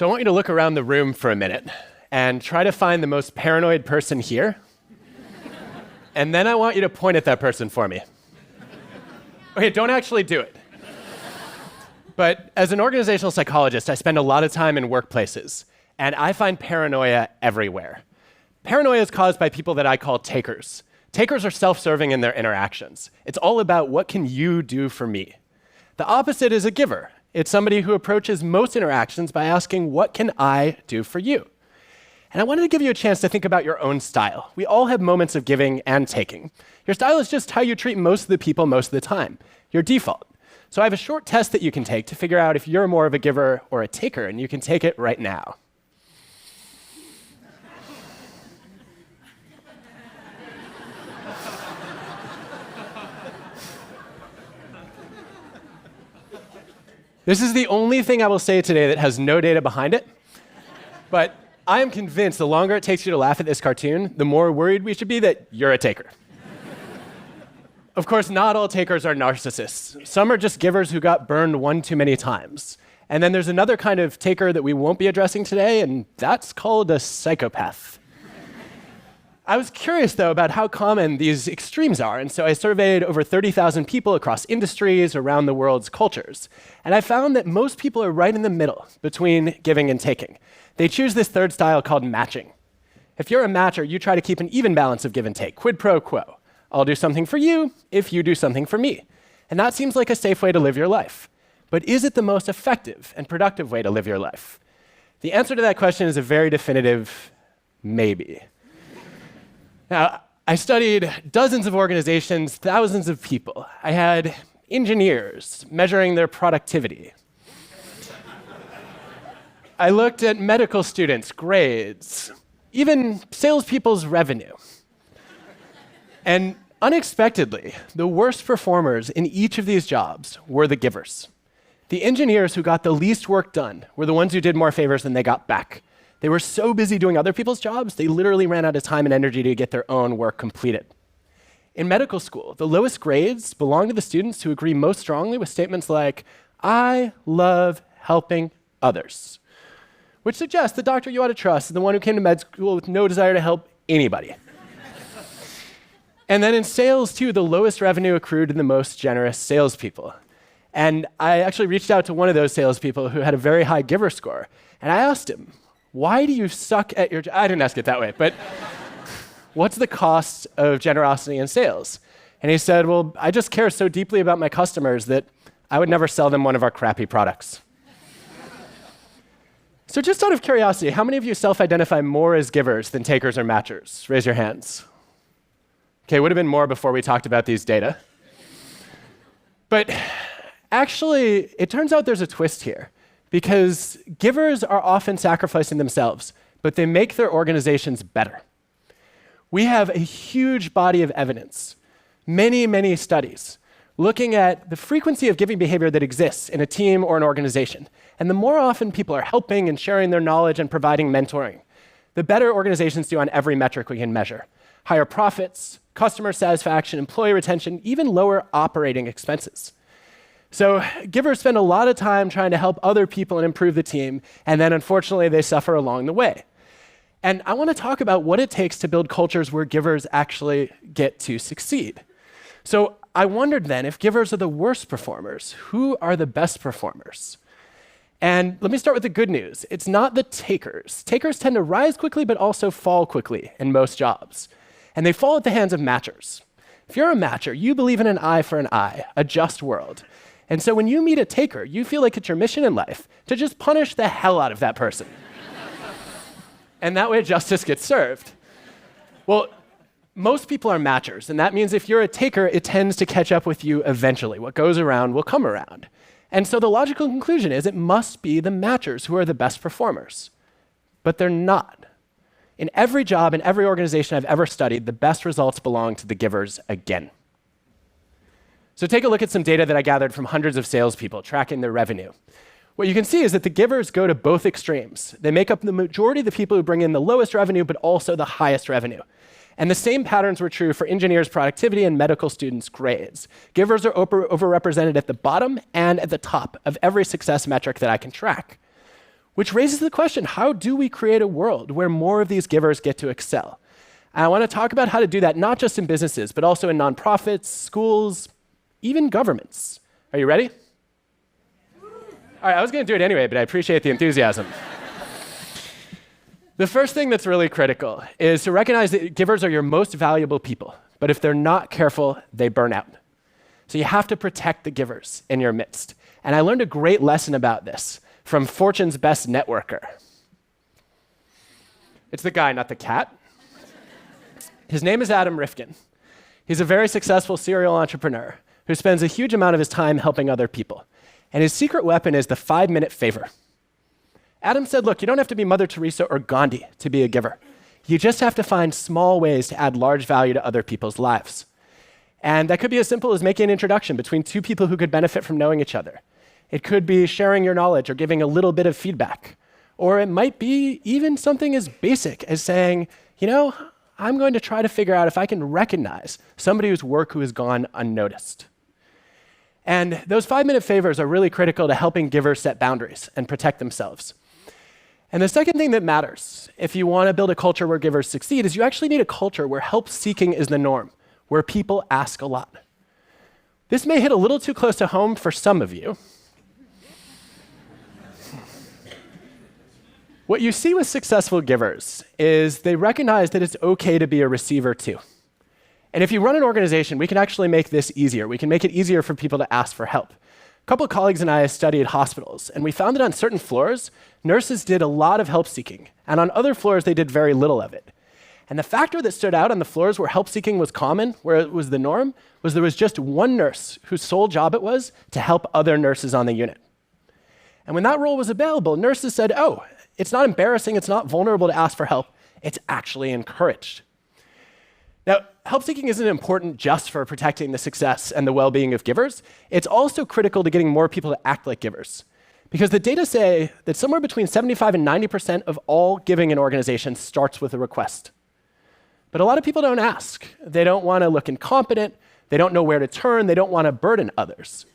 So I want you to look around the room for a minute and try to find the most paranoid person here. And then I want you to point at that person for me. Okay, don't actually do it. But as an organizational psychologist, I spend a lot of time in workplaces, and I find paranoia everywhere. Paranoia is caused by people that I call takers. Takers are self-serving in their interactions. It's all about what can you do for me. The opposite is a giver. It's somebody who approaches most interactions by asking, what can I do for you? And I wanted to give you a chance to think about your own style. We all have moments of giving and taking. Your style is just how you treat most of the people most of the time, your default. So I have a short test that you can take to figure out if you're more of a giver or a taker, and you can take it right now. This is the only thing I will say today that has no data behind it, but I am convinced the longer it takes you to laugh at this cartoon, the more worried we should be that you're a taker. Of course, not all takers are narcissists. Some are just givers who got burned one too many times. And then there's another kind of taker that we won't be addressing today, and that's called a psychopath. I was curious, though, about how common these extremes are, and so I surveyed over 30,000 people across industries around the world's cultures. And I found that most people are right in the middle between giving and taking. They choose this third style called matching. If you're a matcher, you try to keep an even balance of give and take, quid pro quo. I'll do something for you if you do something for me. And that seems like a safe way to live your life. But is it the most effective and productive way to live your life? The answer to that question is a very definitive maybe. Now, I studied dozens of organizations, thousands of people. I had engineers measuring their productivity. I looked at medical students' grades, even salespeople's revenue. And unexpectedly, the worst performers in each of these jobs were the givers. The engineers who got the least work done were the ones who did more favors than they got back. They were so busy doing other people's jobs, they literally ran out of time and energy to get their own work completed. In medical school, the lowest grades belong to the students who agree most strongly with statements like, I love helping others, which suggests the doctor you ought to trust is the one who came to med school with no desire to help anybody. And then in sales, too, the lowest revenue accrued to the most generous salespeople. And I actually reached out to one of those salespeople who had a very high giver score, and I asked him, why do you suck at your job? I didn't ask it that way, but what's the cost of generosity in sales? And he said, well, I just care so deeply about my customers that I would never sell them one of our crappy products. So just out of curiosity, how many of you self-identify more as givers than takers or matchers? Raise your hands. Okay, would have been more before we talked about these data. But actually, it turns out there's a twist here, because givers are often sacrificing themselves, but they make their organizations better. We have a huge body of evidence, many, many studies, looking at the frequency of giving behavior that exists in a team or an organization. And the more often people are helping and sharing their knowledge and providing mentoring, the better organizations do on every metric we can measure. Higher profits, customer satisfaction, employee retention, even lower operating expenses. So givers spend a lot of time trying to help other people and improve the team, and then unfortunately they suffer along the way. And I want to talk about what it takes to build cultures where givers actually get to succeed. So I wondered then, if givers are the worst performers, who are the best performers? And let me start with the good news. It's not the takers. Takers tend to rise quickly but also fall quickly in most jobs. And they fall at the hands of matchers. If you're a matcher, you believe in an eye for an eye, a just world. And so when you meet a taker, you feel like it's your mission in life to just punish the hell out of that person. And that way justice gets served. Well, most people are matchers, and that means if you're a taker, it tends to catch up with you eventually. What goes around will come around. And so the logical conclusion is it must be the matchers who are the best performers. But they're not. In every job, in every organization I've ever studied, the best results belong to the givers again. So take a look at some data that I gathered from hundreds of salespeople tracking their revenue. What you can see is that the givers go to both extremes. They make up the majority of the people who bring in the lowest revenue, but also the highest revenue. And the same patterns were true for engineers' productivity and medical students' grades. Givers are overrepresented at the bottom and at the top of every success metric that I can track. Which raises the question, how do we create a world where more of these givers get to excel? And I want to talk about how to do that, not just in businesses, but also in nonprofits, schools, even governments. Are you ready? All right, I was going to do it anyway, but I appreciate the enthusiasm. The first thing that's really critical is to recognize that givers are your most valuable people, but if they're not careful, they burn out. So you have to protect the givers in your midst. And I learned a great lesson about this from Fortune's best networker. It's the guy, not the cat. His name is Adam Rifkin. He's a very successful serial entrepreneur who spends a huge amount of his time helping other people. And his secret weapon is the 5-minute favor. Adam said, look, you don't have to be Mother Teresa or Gandhi to be a giver. You just have to find small ways to add large value to other people's lives. And that could be as simple as making an introduction between two people who could benefit from knowing each other. It could be sharing your knowledge or giving a little bit of feedback. Or it might be even something as basic as saying, you know, I'm going to try to figure out if I can recognize somebody whose work who has gone unnoticed. And those 5-minute favors are really critical to helping givers set boundaries and protect themselves. And the second thing that matters, if you want to build a culture where givers succeed, is you actually need a culture where help seeking is the norm, where people ask a lot. This may hit a little too close to home for some of you. What you see with successful givers is they recognize that it's okay to be a receiver too. And if you run an organization, we can actually make this easier. We can make it easier for people to ask for help. A couple of colleagues and I studied hospitals, and we found that on certain floors, nurses did a lot of help seeking, and on other floors, they did very little of it. And the factor that stood out on the floors where help seeking was common, where it was the norm, was there was just one nurse whose sole job it was to help other nurses on the unit. And when that role was available, nurses said, oh, it's not embarrassing, it's not vulnerable to ask for help, it's actually encouraged. Now, help seeking isn't important just for protecting the success and the well-being of givers. It's also critical to getting more people to act like givers. Because the data say that somewhere between 75 and 90% of all giving in organizations starts with a request. But a lot of people don't ask. They don't want to look incompetent. They don't know where to turn. They don't want to burden others.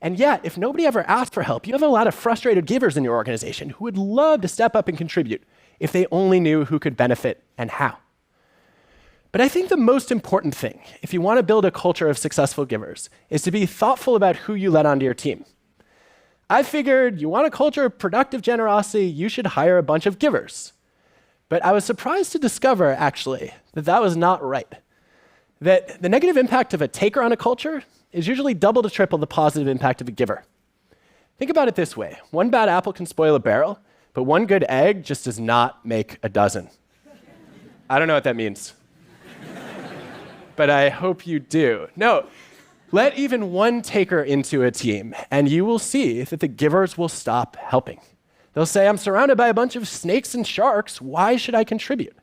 And yet, if nobody ever asked for help, you have a lot of frustrated givers in your organization who would love to step up and contribute if they only knew who could benefit and how. But I think the most important thing, if you want to build a culture of successful givers, is to be thoughtful about who you let onto your team. I figured you want a culture of productive generosity, you should hire a bunch of givers. But I was surprised to discover, actually, that that was not right. That the negative impact of a taker on a culture is usually double to triple the positive impact of a giver. Think about it this way. One bad apple can spoil a barrel, but one good egg just does not make a dozen. I don't know what that means. But I hope you do. No, let even one taker into a team, and you will see that the givers will stop helping. They'll say, I'm surrounded by a bunch of snakes and sharks. Why should I contribute?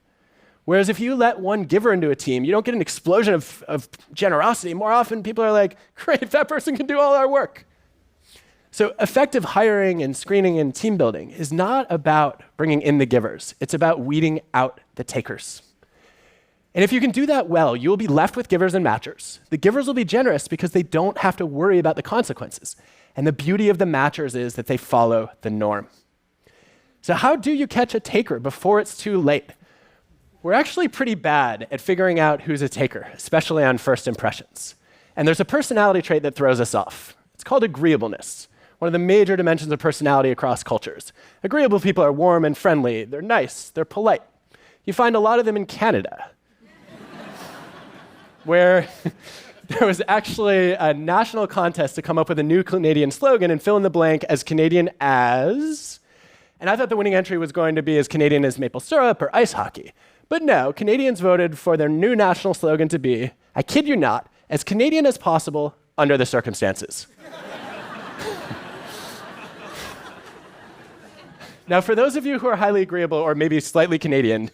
Whereas if you let one giver into a team, you don't get an explosion of generosity. More often, people are like, great, that person can do all our work. So effective hiring and screening and team building is not about bringing in the givers. It's about weeding out the takers. And if you can do that well, you will be left with givers and matchers. The givers will be generous because they don't have to worry about the consequences. And the beauty of the matchers is that they follow the norm. So how do you catch a taker before it's too late? We're actually pretty bad at figuring out who's a taker, especially on first impressions. And there's a personality trait that throws us off. It's called agreeableness, one of the major dimensions of personality across cultures. Agreeable people are warm and friendly. They're nice. They're polite. You find a lot of them in Canada, where there was actually a national contest to come up with a new Canadian slogan and fill in the blank as Canadian as... And I thought the winning entry was going to be as Canadian as maple syrup or ice hockey. But no, Canadians voted for their new national slogan to be, I kid you not, as Canadian as possible under the circumstances. Now, for those of you who are highly agreeable or maybe slightly Canadian,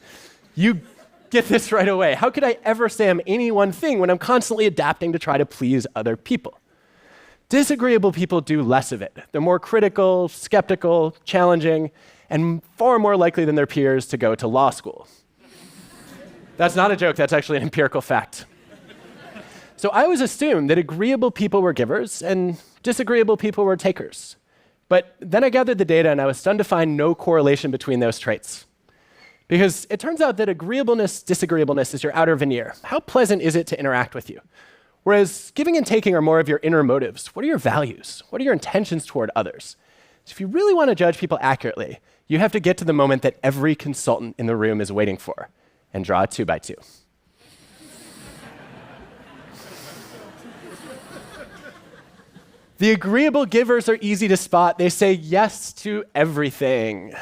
you get this right away. How could I ever say I'm any one thing when I'm constantly adapting to try to please other people? Disagreeable people do less of it. They're more critical, skeptical, challenging, and far more likely than their peers to go to law school. That's not a joke, that's actually an empirical fact. So I always assumed that agreeable people were givers and disagreeable people were takers. But then I gathered the data and I was stunned to find no correlation between those traits. Because it turns out that agreeableness, disagreeableness is your outer veneer. How pleasant is it to interact with you? Whereas giving and taking are more of your inner motives. What are your values? What are your intentions toward others? So if you really want to judge people accurately, you have to get to the moment that every consultant in the room is waiting for and draw a 2x2. The agreeable givers are easy to spot. They say yes to everything.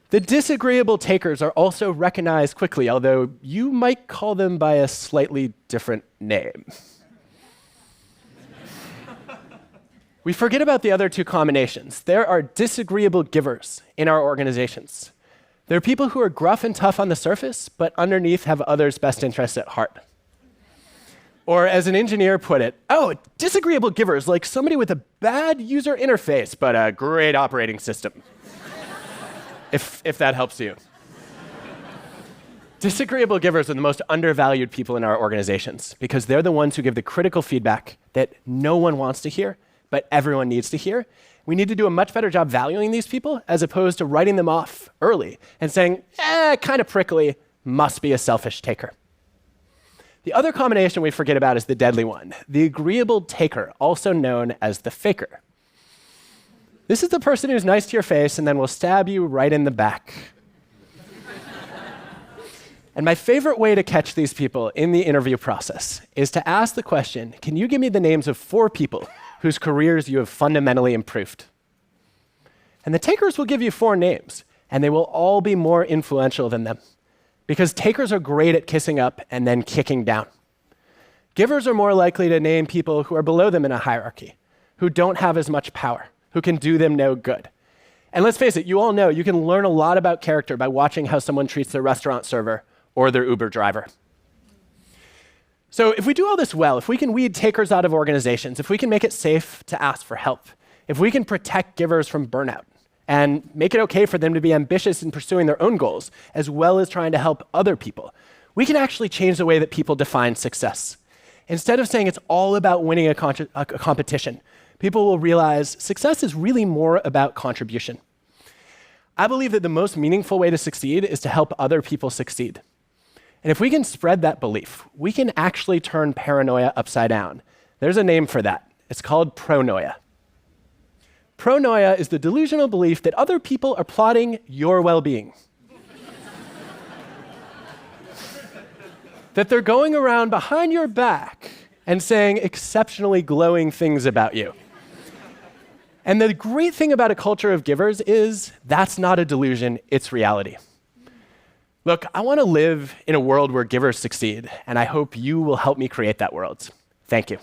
The disagreeable takers are also recognized quickly, although you might call them by a slightly different name. We forget about the other two combinations. There are disagreeable givers in our organizations. They're people who are gruff and tough on the surface, but underneath have others' best interests at heart. Or as an engineer put it, disagreeable givers, like somebody with a bad user interface, but a great operating system. if that helps you. Disagreeable givers are the most undervalued people in our organizations because they're the ones who give the critical feedback that no one wants to hear, but everyone needs to hear. We need to do a much better job valuing these people as opposed to writing them off early and saying, kind of prickly, must be a selfish taker. The other combination we forget about is the deadly one, the agreeable taker, also known as the faker. This is the person who's nice to your face and then will stab you right in the back. And my favorite way to catch these people in the interview process is to ask the question, can you give me the names of 4 people whose careers you have fundamentally improved? And the takers will give you 4 names, and they will all be more influential than them. Because takers are great at kissing up and then kicking down. Givers are more likely to name people who are below them in a hierarchy, who don't have as much power, who can do them no good. And let's face it, you all know you can learn a lot about character by watching how someone treats their restaurant server or their Uber driver. So if we do all this well, if we can weed takers out of organizations, if we can make it safe to ask for help, if we can protect givers from burnout, and make it okay for them to be ambitious in pursuing their own goals, as well as trying to help other people, we can actually change the way that people define success. Instead of saying it's all about winning a competition, people will realize success is really more about contribution. I believe that the most meaningful way to succeed is to help other people succeed. And if we can spread that belief, we can actually turn paranoia upside down. There's a name for that. It's called pronoia. Pronoia is the delusional belief that other people are plotting your well-being. That they're going around behind your back and saying exceptionally glowing things about you. And the great thing about a culture of givers is that's not a delusion, it's reality. Look, I want to live in a world where givers succeed, and I hope you will help me create that world. Thank you.